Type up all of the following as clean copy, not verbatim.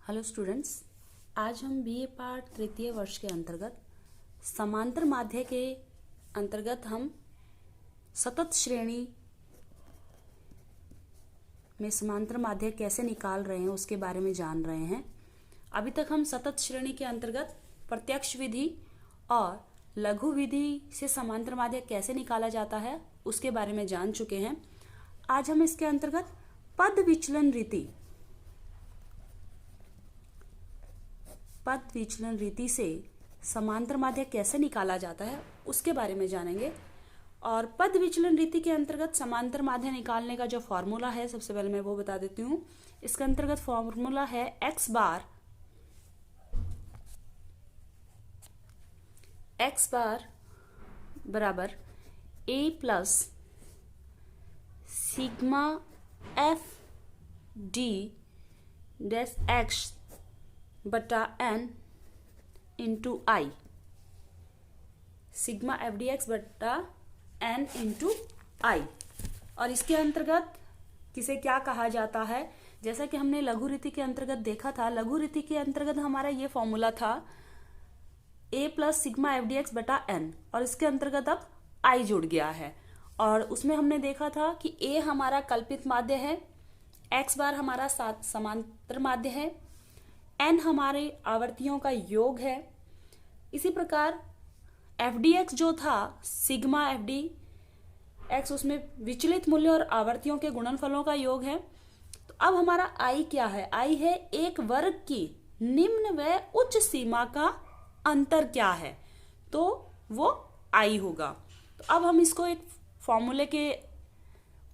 Hello students, आज हम BA part तृतीय वर्ष के अंतर्गत समांतर माध्य के अंतर्गत हम सतत श्रेणी में समांतर माध्य कैसे निकाल रहे हैं उसके बारे में जान रहे हैं। अभी तक हम सतत श्रेणी के अंतर्गत प्रत्यक्ष विधि और लघु विधि से समांतर माध्य कैसे निकाला जाता है उसके बारे में जान चुके हैं। आज हम इसके अंतर्गत पद विचलन रीति से समांतर माध्य कैसे निकाला जाता है उसके बारे में जानेंगे। और पद विचलन रीति के अंतर्गत समांतर माध्य निकालने का जो फॉर्मूला है, सबसे पहले मैं वो बता देती हूँ। इसके अंतर्गत फॉर्मूला है x बार बराबर a plus sigma f d dash x बटा एन इंटू आई, सिग्मा एफ डी एक्स बटा एन इंटू आई। और इसके अंतर्गत किसे क्या कहा जाता है, जैसा कि हमने लघु रीति के अंतर्गत देखा था। लघु रीति के अंतर्गत हमारा ये फॉर्मूला था a plus sigma f D x बटा एन, और इसके अंतर्गत अब i जुड़ गया है। और उसमें हमने देखा था कि a हमारा कल्पित माध्य है, x बार हमारा समांतर माध्य है, n हमारे आवर्तियों का योग है। इसी प्रकार एफ डी एक्स जो था सिग्मा एफ डी एक्स, उसमें विचलित मूल्य और आवर्तियों के गुणनफलों का योग है। तो अब हमारा i क्या है? i है एक वर्ग की निम्न व उच्च सीमा का अंतर क्या है, तो वो i होगा। तो अब हम इसको एक फॉर्मूले के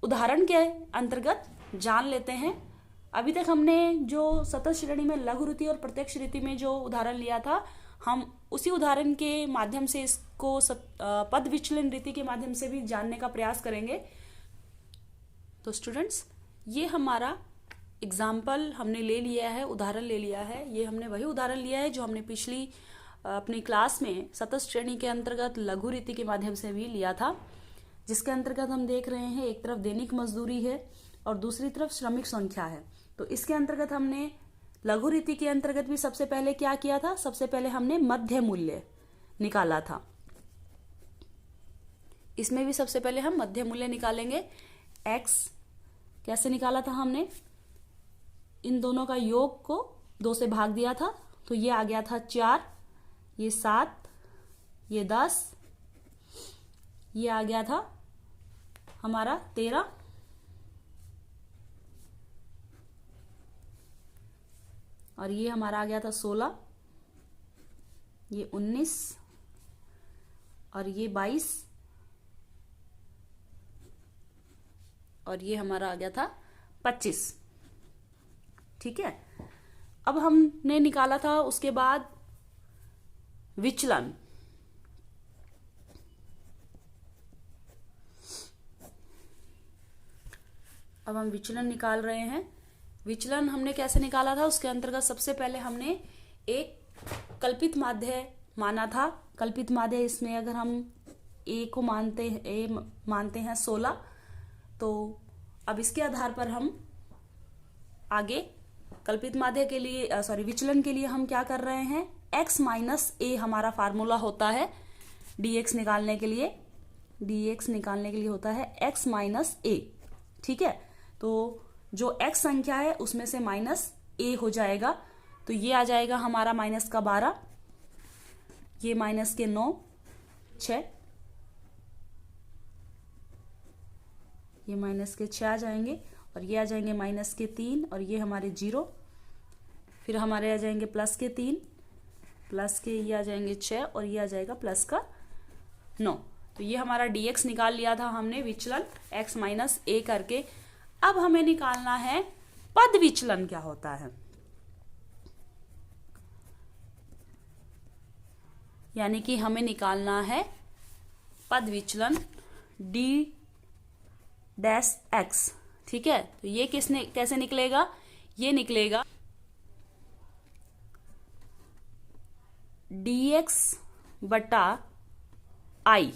उदाहरण के अंतर्गत जान लेते हैं। अभी तक हमने जो सतत श्रेणी में लघु रीति और प्रत्यक्ष रीति में जो उदाहरण लिया था, हम उसी उदाहरण के माध्यम से इसको पद विचलन रीति के माध्यम से भी जानने का प्रयास करेंगे। तो स्टूडेंट्स, ये हमारा एग्जाम्पल हमने ले लिया है, उदाहरण ले लिया है। ये हमने वही उदाहरण लिया है जो हमने पिछली अपनी क्लास में सतत श्रेणी के अंतर्गत लघु रीति के माध्यम से भी लिया था, जिसके अंतर्गत हम देख रहे हैं एक तरफ दैनिक मजदूरी है और दूसरी तरफ श्रमिक संख्या है। तो इसके अंतर्गत हमने लघु रीति के अंतर्गत भी सबसे पहले क्या किया था? सबसे पहले हमने मध्य मूल्य निकाला था। इसमें भी सबसे पहले हम मध्य मूल्य निकालेंगे। x कैसे निकाला था हमने? इन दोनों का योग को 2 से भाग दिया था, तो ये आ गया था 4, ये 7, ये 10, ये आ गया था हमारा 13, और ये हमारा आ गया था 16, ये 19, और ये 22, और ये हमारा आ गया था 25। ठीक है। अब हमने निकाला था उसके बाद विचलन। अब हम विचलन निकाल रहे हैं। विचलन हमने कैसे निकाला था? उसके अंतर्गत सबसे पहले हमने एक कल्पित माध्य माना था। कल्पित माध्य, इसमें अगर हम a को मानते हैं 16, तो अब इसके आधार पर हम आगे कल्पित माध्य के लिए विचलन के लिए हम क्या कर रहे हैं? x माइनस a हमारा फार्मूला होता है dx निकालने के लिए। dx निकालने के लिए होता है x माइनस a। ठीक है। तो जो x संख्या है उसमें से माइनस a हो जाएगा, तो ये आ जाएगा हमारा माइनस का 12, ये माइनस के 9, 6, ये माइनस के 6 आ जाएंगे, और ये आ जाएंगे माइनस के 3, और ये हमारे 0, फिर हमारे आ जाएंगे प्लस के 3, प्लस के ये आ जाएंगे 6, और ये आ जाएगा प्लस का 9। तो ये हमारा dx निकाल लिया था हमने विचलन x माइनस a करके। अब हमें निकालना है पद विचलन क्या होता है, यानी कि हमें निकालना है पद विचलन d डैश x। ठीक है। तो ये कैसे निकलेगा? ये निकलेगा dx बटा i।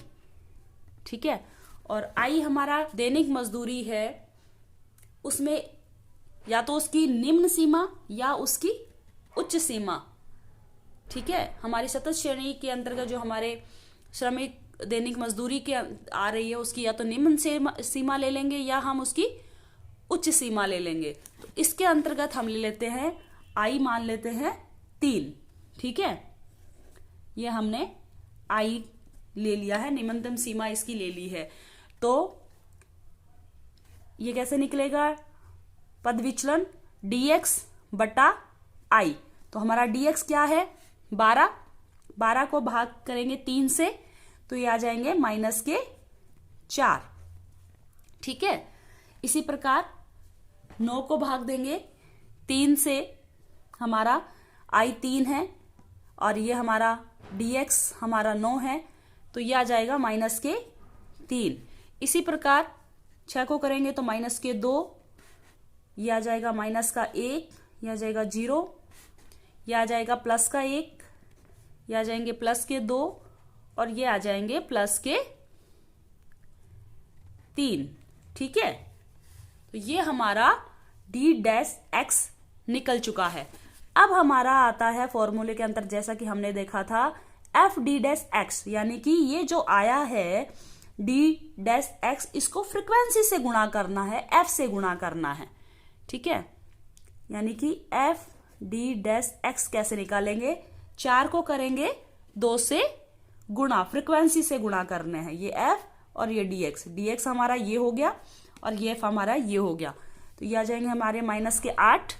ठीक है। और i हमारा दैनिक मजदूरी है, उसमें या तो उसकी निम्न सीमा या उसकी उच्च सीमा, ठीक है, हमारी सतत श्रेणी के अंतर्गत जो हमारे श्रमिक दैनिक मजदूरी के आ रही है उसकी या तो निम्न सीमा ले लेंगे या हम उसकी उच्च सीमा ले लेंगे। तो इसके अंतर्गत हम ले लेते हैं आई, मान लेते हैं 3, ठीक है, ये हमने आई ले लिया है, निम्नतम सीमा इसकी ले ली है। तो ये कैसे निकलेगा, पद विचलन dx बटा आई। तो हमारा dx क्या है 12, 12 को भाग करेंगे 3 से तो ये आ जाएंगे -4, ठीक है। इसी प्रकार 9 को भाग देंगे 3 से, हमारा आई 3 है और ये हमारा dx हमारा 9 है तो ये आ जाएगा -3। इसी प्रकार 6 को करेंगे तो -2, ये आ जाएगा -1, ये आ जाएगा 0, ये आ जाएगा +1, ये आ जाएंगे +2 और ये आ जाएंगे +3, ठीक है। तो ये हमारा d-x निकल चुका है। अब हमारा आता है फॉर्मूले के अंतर, जैसा कि हमने देखा था f d-x, यानी कि ये जो आया है d-x, इसको फ्रीक्वेंसी से गुणा करना है, f से गुणा करना है, ठीक है। यानी कि f d-x कैसे निकालेंगे, 4 को करेंगे 2 से गुणा, फ्रीक्वेंसी से गुणा करने हैं, ये f और ये dx हमारा ये हो गया और ये f हमारा ये हो गया। तो ये आ जाएंगे हमारे -8,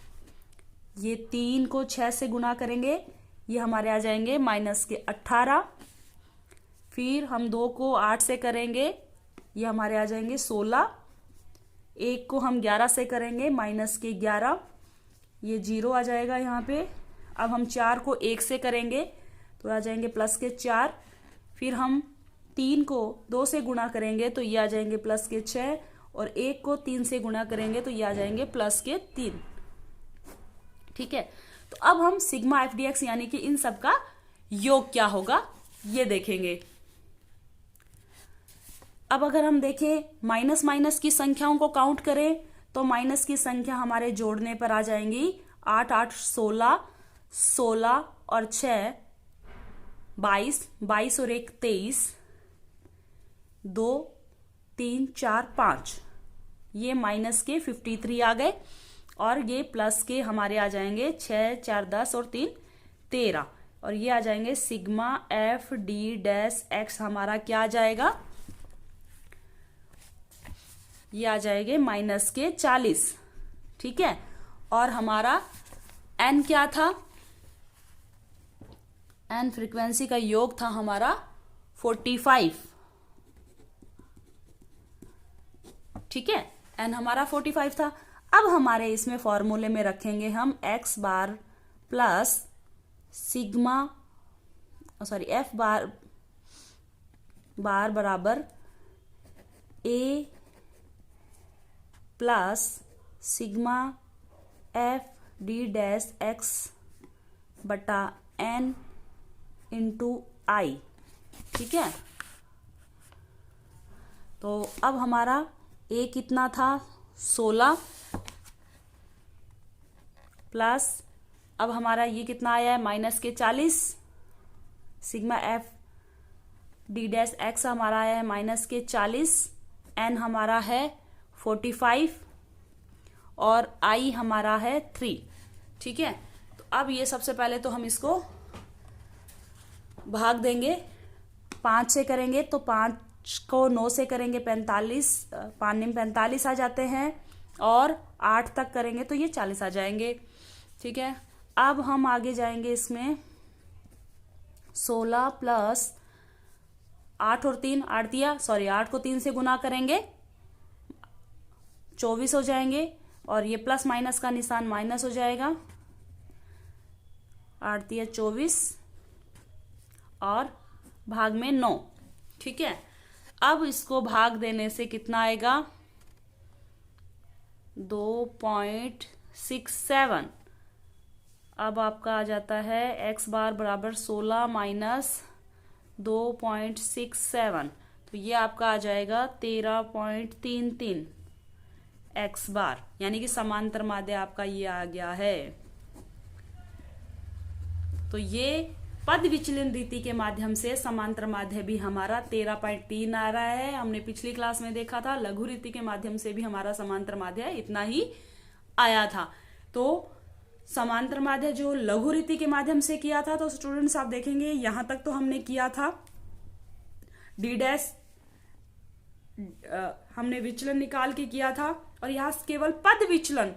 ये 3 को 6 से गुणा करेंगे, ये हमारे आ जाएंगे -18, फिर हम 2 को 8 से करेंगे, ये हमारे आ जाएंगे 16, 1 को हम 11 से करेंगे -11, ये 0 आ जाएगा यहाँ पे। अब हम 4 को 1 से करेंगे तो आ जाएंगे +4, फिर हम 3 को 2 से गुणा करेंगे तो ये आ जाएंगे +6 और 1 को 3 से गुणा करेंगे तो ये आ जाएंगे +3, ठीक है। तो अब हम सिग्मा एफ डी एक्स यानी कि इन सब का योग क्या होगा ये देखेंगे। अब अगर हम देखें माइनस माइनस की संख्याओं को काउंट करें तो माइनस की संख्या हमारे जोड़ने पर आ जाएंगी 8 8 16, 16 और 6 22, 22 और 1 23, 2 3 4 5, ये माइनस के 53 आ गए और ये प्लस के हमारे आ जाएंगे 6 4 10 और 3 13 और ये आ जाएंगे sigma f d dash x हमारा क्या आ जाएगा, ये आ जाएंगे माइनस के 40, ठीक है। और हमारा एन क्या था, एन फ्रीक्वेंसी का योग था हमारा 45, ठीक है, एन हमारा 45 था। अब हमारे इसमें फॉर्मूले में रखेंगे हम x bar plus sigma f bar बराबर a plus sigma f d dash x बटा एन इंटू आई, ठीक है। तो अब हमारा ए कितना था 16 प्लस अब हमारा ये कितना आया है माइनस के 40, sigma f d dash x हमारा आया है माइनस के 40, एन हमारा है 45 और आई हमारा है 3, ठीक है। तो अब ये सबसे पहले तो हम इसको भाग देंगे, 5 से करेंगे तो 5 को 9 से करेंगे 45, 45 आ जाते हैं और 8 तक करेंगे तो ये 40 आ जाएंगे, ठीक है। अब हम आगे जाएंगे इसमें 16 प्लस 8 और 3 8 दिया, 8 को 3 से गुना करेंगे 24 हो जाएंगे और ये प्लस माइनस का निशान माइनस हो जाएगा, 8 दिया 24 और भाग में 9, ठीक है। अब इसको भाग देने से कितना आएगा 2.67, अब आपका आ जाता है एक्स बार बराबर 16 माइनस 2.67, तो ये आपका आ जाएगा 13.33 एक्स बार, यानी कि समांतर माध्य आपका ये आ गया है। तो ये पद विचलन रीति के माध्यम से समांतर माध्य भी हमारा 13.3 आ रहा है। हमने पिछली क्लास में देखा था लघु रीति के माध्यम से भी हमारा समांतर माध्य इतना ही आया था। तो समांतर माध्य जो लघु रीति के माध्यम से किया था, तो स्टूडेंट्स आप देखेंगे यहां तक तो हमने किया था डी डैश, हमने विचलन निकाल के किया था, और यहां केवल पद विचलन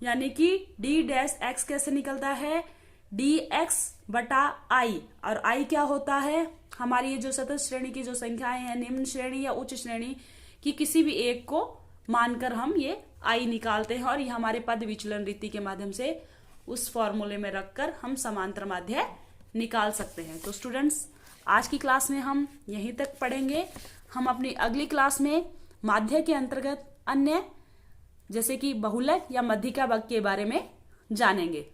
यानी कि डी डैश एक्स कैसे निकलता है, डी एक्स बटा आई, और आई क्या होता है, हमारी ये जो सतत श्रेणी की जो संख्याएं हैं, निम्न श्रेणी या उच्च श्रेणी की किसी भी एक को मानकर हम ये आई निकालते हैं, और ये हमारे पद विचलन रीति के माध्यम से उस फॉर्मूले में रखकर हम समांतर माध्य निकाल सकते हैं। तो स्टूडेंट्स आज की क्लास में हम यहीं तक पढ़ेंगे। हम अपनी अगली क्लास में माध्य के अंतर्गत अन्य जैसे कि बहुलक या मध्यिका वर्ग के बारे में जानेंगे।